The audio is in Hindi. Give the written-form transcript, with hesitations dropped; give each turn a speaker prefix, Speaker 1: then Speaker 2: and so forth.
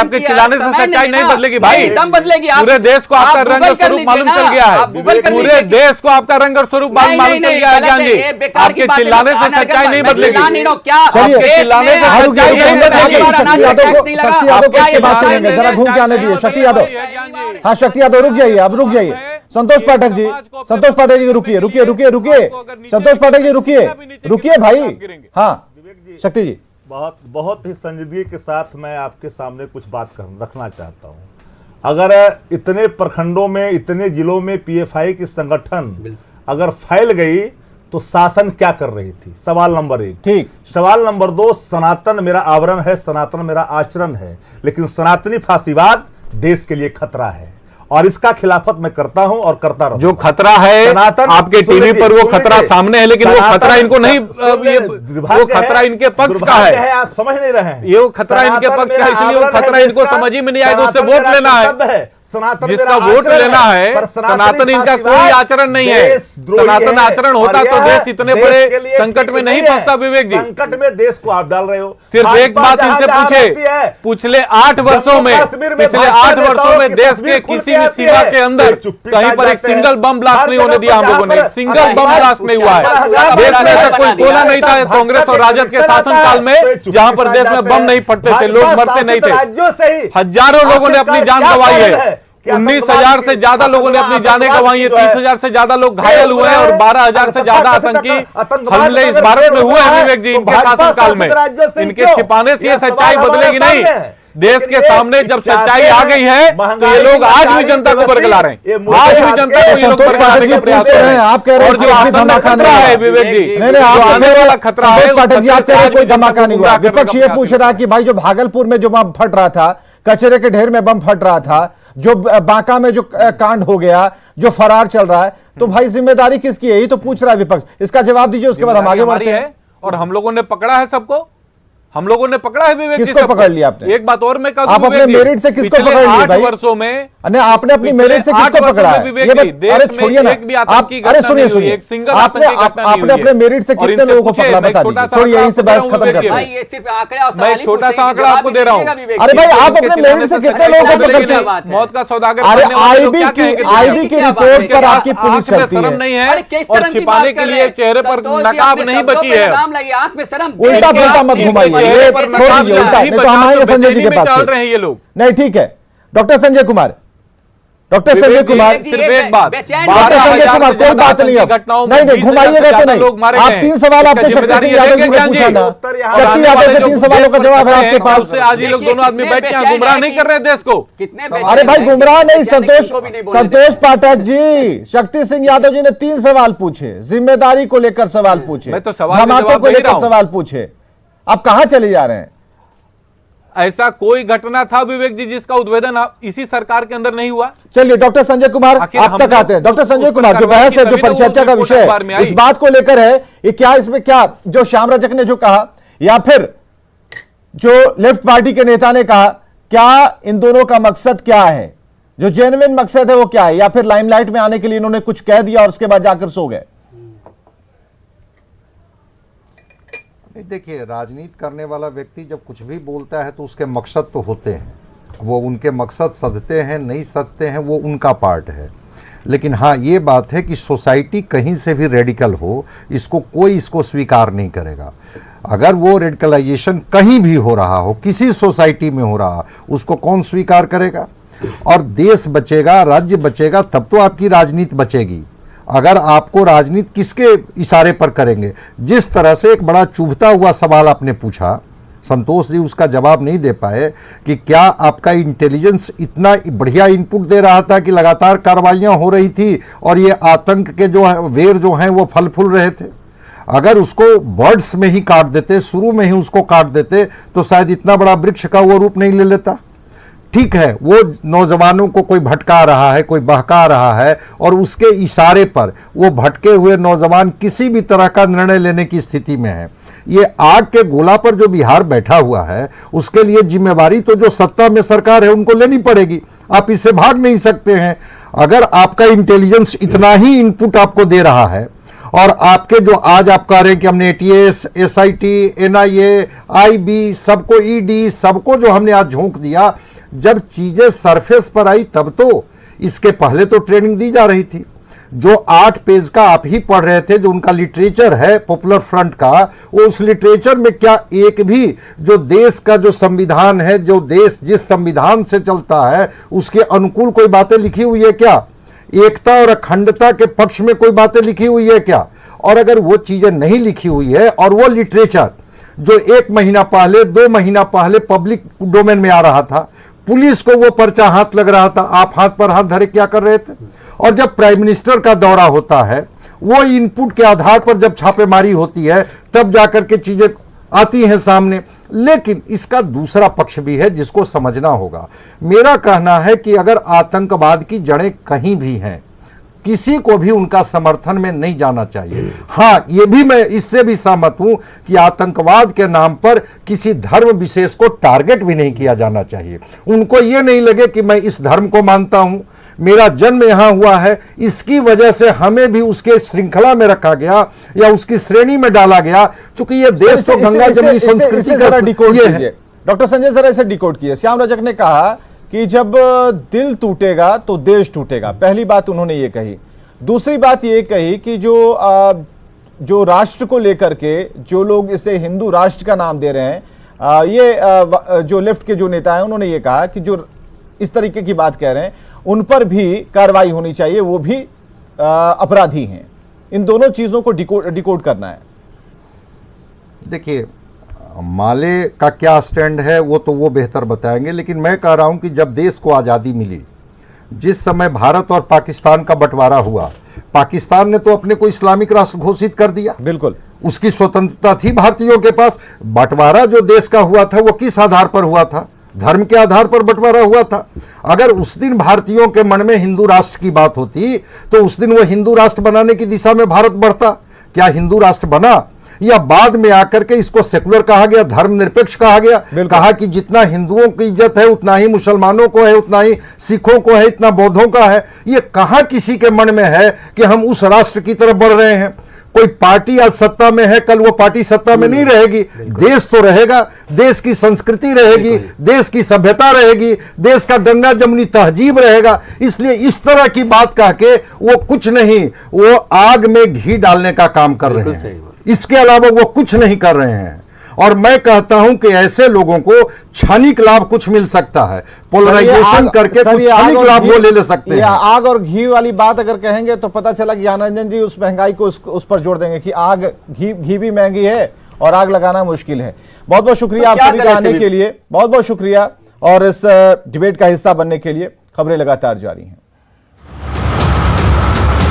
Speaker 1: आपके चिल्लाने से सच्चाई नहीं बदलेगी भाई,
Speaker 2: एकदम बदलेगी।
Speaker 1: पूरे देश को आपका रंग और स्वरूप मालूम चल गया है, पूरे देश को आपका रंग और स्वरूप मालूम चल गया है ज्ञान जी। आपके चिल्लाने से सच्चाई नहीं बदलेगी, आपके चिल्लाने से सच्चाई नहीं बदलेगी।
Speaker 3: शक्ति यादव को इसके बाद सुनेंगे, जरा घूम के आने दीजिए शक्ति यादव। हाँ शक्ति यादव रुक जाइए, अब रुक जाइए। संतोष पाठक जी, संतोष पाठक जी रुकिए रुकिए रुकिए रुकिए, संतोष पाठक जी रुकिए रुकिए भाई। हाँ शक्ति जी,
Speaker 4: बहुत ही संजीदगी के साथ मैं आपके सामने कुछ बात रखना चाहता हूं। अगर इतने प्रखंडों में, इतने जिलों में पीएफआई की संगठन अगर फैल गई तो शासन क्या कर रही थी, सवाल नंबर 1।
Speaker 3: ठीक।
Speaker 4: सवाल नंबर 2, सनातन मेरा आवरण है, सनातन मेरा आचरण है, लेकिन सनातनी फांसीवाद देश के लिए खतरा है और इसका खिलाफत मैं करता हूं और करता रहूं।
Speaker 1: जो खतरा है आपके टीवी पर वो खतरा सामने है, लेकिन वो खतरा इनको नहीं, वो खतरा इनके पक्ष का है,
Speaker 4: आप समझ नहीं रहे हैं।
Speaker 1: ये वो खतरा इनके पक्ष का है, इसलिए वो खतरा इनको समझ ही में नहीं आएगा, उससे वोट लेना है, जिसका वोट लेना है। सनातन इनका कोई आचरण नहीं है, सनातन आचरण होता तो देश इतने बड़े संकट में नहीं फंसता। विवेक जी,
Speaker 4: संकट में देश को आप डाल रहे हो।
Speaker 1: सिर्फ एक बात इनसे पूछे, पिछले 8 वर्षों में, पिछले 8 वर्षों में देश के किसी भी सीमा के अंदर कहीं पर एक सिंगल बम ब्लास्ट नहीं होने दिया हम लोगों ने, सिंगल बम ब्लास्ट नहीं हुआ है। देश में ऐसा कोई कोना नहीं था कांग्रेस और राजद के शासनकाल में जहां पर देश में बम नहीं फटते थे, लोग मरते नहीं थे। हजारों लोगों ने अपनी जान गंवाई है, 19,000 से ज्यादा लोगों ने अपनी जानें गंवाई है, 30,000 से ज्यादा लोग घायल हुए हैं और 12,000 से ज्यादा आतंकी हमले इस भारत में हुए हैं। विवेक जी, इनके शासनकाल में, इनके छिपाने से ये सच्चाई बदलेगी नहीं। देश के सामने जब सच्चाई आ गई है तो ये लोग आज भी जनता को बरगला रहे हैं, आज भी जनता को ये लोग बरगलाने का प्रयास कर रहे हैं।
Speaker 3: आप कह रहे हैं
Speaker 1: और जो आसन खतरा है विवेक जी,
Speaker 3: नहीं नहीं, आप आने वाला खतरा है, पाठक जी आप कह रहे हैं कोई धमाका नहीं हुआ। विपक्ष ये पूछ रहा है कि भाई जो भागलपुर में जो बम फट रहा था, कचरे के ढेर में बम फट रहा था, जो बांका में जो कांड हो गया, जो फरार चल रहा है, तो भाई जिम्मेदारी किसकी है? यही तो पूछ रहा है विपक्ष, इसका जवाब दीजिए, उसके बाद हम आगे बढ़ते हैं।
Speaker 1: और हम लोगों ने पकड़ा है सबको, हम लोगों ने पकड़ा है विवेक जी।
Speaker 3: किसको पकड़ लिया आपने?
Speaker 1: एक बात और मैं कहूं,
Speaker 3: आप अपने मेरिट से किसको पकड़ लिया भाई?
Speaker 1: 8 वर्षों में
Speaker 3: आपने अपनी मेरिट से किसको पकड़ा है? अरे छोड़िए ना आप, अरे सुनिए सुनिए, आपने अपने मेरिट से कितने लोगों को पकड़ा बता दीजिए, छोड़िए यहीं से बहस खत्म करते हैं।
Speaker 1: मैं छोटा सा आंकड़ा आपको दे रहा हूँ।
Speaker 3: अरे भाई आप अपने मेरिट से कितने लोगों को पकड़ते हैं?
Speaker 1: मौत का सौदागर।
Speaker 3: अरे आईबी की रिपोर्ट पर आपकी पुलिस चलती है
Speaker 1: नहीं है, और छिपाने के लिए चेहरे पर नकाब नहीं बची है।
Speaker 3: उल्टा पुल्टा मत घुमाइए, नहीं तो हम आएंगे संजय जी के पास।
Speaker 1: चल रहे हैं ये लोग।
Speaker 3: नहीं ठीक है, डॉक्टर संजय कुमार, डॉक्टर संजय कुमार,
Speaker 1: सिर्फ एक बात,
Speaker 3: डॉक्टर संजय कुमार, कोई बात नहीं है, नहीं घुमाइएगा तो नहीं। आप 3 सवाल आपसे शक्ति सिंह यादव जी ने पूछा ना, शक्ति यादव के 3 सवालों का जवाब है आपके पास।
Speaker 1: आज ये लोग दोनों आदमी बैठ के गुमराह नहीं कर रहे देश को।
Speaker 3: अरे भाई गुमराह नहीं, संतोष पाठक जी, शक्ति सिंह यादव जी ने 3 सवाल पूछे, जिम्मेदारी को लेकर सवाल पूछे, धमाकों को लेकर सवाल पूछे, आप कहां चले जा रहे हैं?
Speaker 1: ऐसा कोई घटना था विवेक जी जिसका उद्भेदन इसी सरकार के अंदर नहीं हुआ?
Speaker 3: चलिए डॉक्टर संजय कुमार आप तक आते हैं। डॉक्टर संजय कुमार, जो बहस है, जो परिचर्चा का विषय है, इस बात को लेकर है, ये क्या इसमें क्या जो श्याम रजक ने जो कहा या फिर जो लेफ्ट पार्टी के नेता ने कहा, क्या इन दोनों का मकसद क्या है? जो जेन्युइन मकसद है वो क्या है, या फिर लाइमलाइट में आने के लिए इन्होंने कुछ कह दिया और उसके बाद जाकर सो गए?
Speaker 5: देखिए, राजनीति करने वाला व्यक्ति जब कुछ भी बोलता है तो उसके मकसद तो होते हैं, वो उनके मकसद सधते हैं नहीं सधते हैं वो उनका पार्ट है। लेकिन हाँ, ये बात है कि सोसाइटी कहीं से भी रेडिकल हो, कोई इसको स्वीकार नहीं करेगा। अगर वो रेडिकलाइजेशन कहीं भी हो रहा हो, किसी सोसाइटी में हो रहा, उसको कौन स्वीकार करेगा? और देश बचेगा, राज्य बचेगा, तब तो आपकी राजनीति बचेगी। अगर आपको राजनीति किसके इशारे पर करेंगे? जिस तरह से एक बड़ा चुभता हुआ सवाल आपने पूछा, संतोष जी उसका जवाब नहीं दे पाए कि क्या आपका इंटेलिजेंस इतना बढ़िया इनपुट दे रहा था कि लगातार कार्रवाइयां हो रही थी और ये आतंक के जो वेर जो हैं वो फल फूल रहे थे? अगर उसको बर्ड्स में ही काट देते, शुरू में ही उसको काट देते, तो शायद इतना बड़ा वृक्ष का वो रूप नहीं ले लेता। ठीक है, वो नौजवानों को कोई भटका रहा है, कोई बहका रहा है, और उसके इशारे पर वो भटके हुए नौजवान किसी भी तरह का निर्णय लेने की स्थिति में है। ये आग के गोला पर जो बिहार बैठा हुआ है, उसके लिए जिम्मेवारी तो जो सत्ता में सरकार है उनको लेनी पड़ेगी। आप इससे भाग नहीं सकते हैं। अगर आपका इंटेलिजेंस इतना ही इनपुट आपको दे रहा है, और आपके जो आज आप कह रहे हैं कि हमने एटीएस, एसआईटी, एनआईए, आईबी, सबको ईडी, सबको जो हमने आज झोंक दिया, जब चीजें सरफेस पर आई तब तो इसके पहले तो ट्रेनिंग दी जा रही थी। जो 8 पेज का आप ही पढ़ रहे थे, जो उनका लिटरेचर है पॉपुलर फ्रंट का, वो उस लिटरेचर में क्या एक भी जो देश का जो संविधान है, जो देश जिस संविधान से चलता है उसके अनुकूल कोई बातें लिखी हुई है क्या? एकता और अखंडता के पक्ष में कोई बातें लिखी हुई है क्या? और अगर वो चीजें नहीं लिखी हुई है और वो लिटरेचर जो 1 महीना पहले 2 महीना पहले पब्लिक डोमेन में आ रहा था, पुलिस को वो पर्चा हाथ लग रहा था, आप हाथ पर हाथ धरे क्या कर रहे थे? और जब प्राइम मिनिस्टर का दौरा होता है, वो इनपुट के आधार पर जब छापेमारी होती है तब जाकर के चीजें आती हैं सामने। लेकिन इसका दूसरा पक्ष भी है जिसको समझना होगा। मेरा कहना है कि अगर आतंकवाद की जड़ें कहीं भी हैं, किसी को भी उनका समर्थन में नहीं जाना चाहिए। हाँ, ये भी मैं इससे भी सहमत हूं कि आतंकवाद के नाम पर किसी धर्म विशेष को टारगेट भी नहीं किया जाना चाहिए। उनको ये नहीं लगे कि मैं इस धर्म को मानता हूं, मेरा जन्म यहां हुआ है, इसकी वजह से हमें भी उसके श्रृंखला में रखा गया या उसकी श्रेणी में डाला गया, क्योंकि ये देश तो गंगा जमुनी संस्कृति का
Speaker 3: डिकोड है। डॉक्टर संजय जरा इसे डिकोड कीजिए। श्याम रजक ने कहा कि जब दिल टूटेगा तो देश टूटेगा, पहली बात उन्होंने ये कही। दूसरी बात ये कही कि जो राष्ट्र को लेकर के जो लोग इसे हिंदू राष्ट्र का नाम दे रहे हैं, ये जो लेफ्ट के जो नेता हैं उन्होंने ये कहा कि जो इस तरीके की बात कह रहे हैं उन पर भी कार्रवाई होनी चाहिए, वो भी अपराधी हैं। इन दोनों चीजों को डिकोड करना है।
Speaker 5: देखिए, माले का क्या स्टैंड है वो तो वो बेहतर बताएंगे, लेकिन मैं कह रहा हूं कि जब देश को आज़ादी मिली, जिस समय भारत और पाकिस्तान का बंटवारा हुआ, पाकिस्तान ने तो अपने को इस्लामिक राष्ट्र घोषित कर दिया।
Speaker 3: बिल्कुल,
Speaker 5: उसकी स्वतंत्रता थी भारतीयों के पास। बंटवारा जो देश का हुआ था वो किस आधार पर हुआ था? धर्म के आधार पर बंटवारा हुआ था। अगर उस दिन भारतीयों के मन में हिंदू राष्ट्र की बात होती तो उस दिन वो हिंदू राष्ट्र बनाने की दिशा में भारत बढ़ता। क्या हिंदू राष्ट्र बना? या बाद में आकर के इसको सेकुलर कहा गया, धर्मनिरपेक्ष कहा गया, कहा कि जितना हिंदुओं की इज्जत है उतना ही मुसलमानों को है, उतना ही सिखों को है, इतना बौद्धों का है। ये कहां किसी के मन में है कि हम उस राष्ट्र की तरफ बढ़ रहे हैं? कोई पार्टी आज सत्ता में है, कल वो पार्टी सत्ता में नहीं रहेगी। देश तो रहेगा, देश की संस्कृति रहेगी, देश की सभ्यता रहेगी, देश का गंगा जमुनी तहजीब रहेगा। इसलिए इस तरह की बात कह के वो कुछ नहीं, वो आग में घी डालने का काम कर रहे हैं, इसके अलावा वो कुछ नहीं कर रहे हैं। और मैं कहता हूं कि ऐसे लोगों को क्षणिक लाभ कुछ मिल सकता है, पोलराइजेशन करके कुछ क्षणिक लाभ वो ले सकते हैं।
Speaker 3: आग और घी वाली बात अगर कहेंगे तो पता चला कि ज्ञानरंजन जी उस महंगाई को उस पर जोड़ देंगे कि आग घी भी महंगी है और आग लगाना मुश्किल है। बहुत बहुत शुक्रिया आप सभी का आने के लिए, बहुत बहुत शुक्रिया और इस डिबेट का हिस्सा बनने के लिए। खबरें लगातार जारी हैं।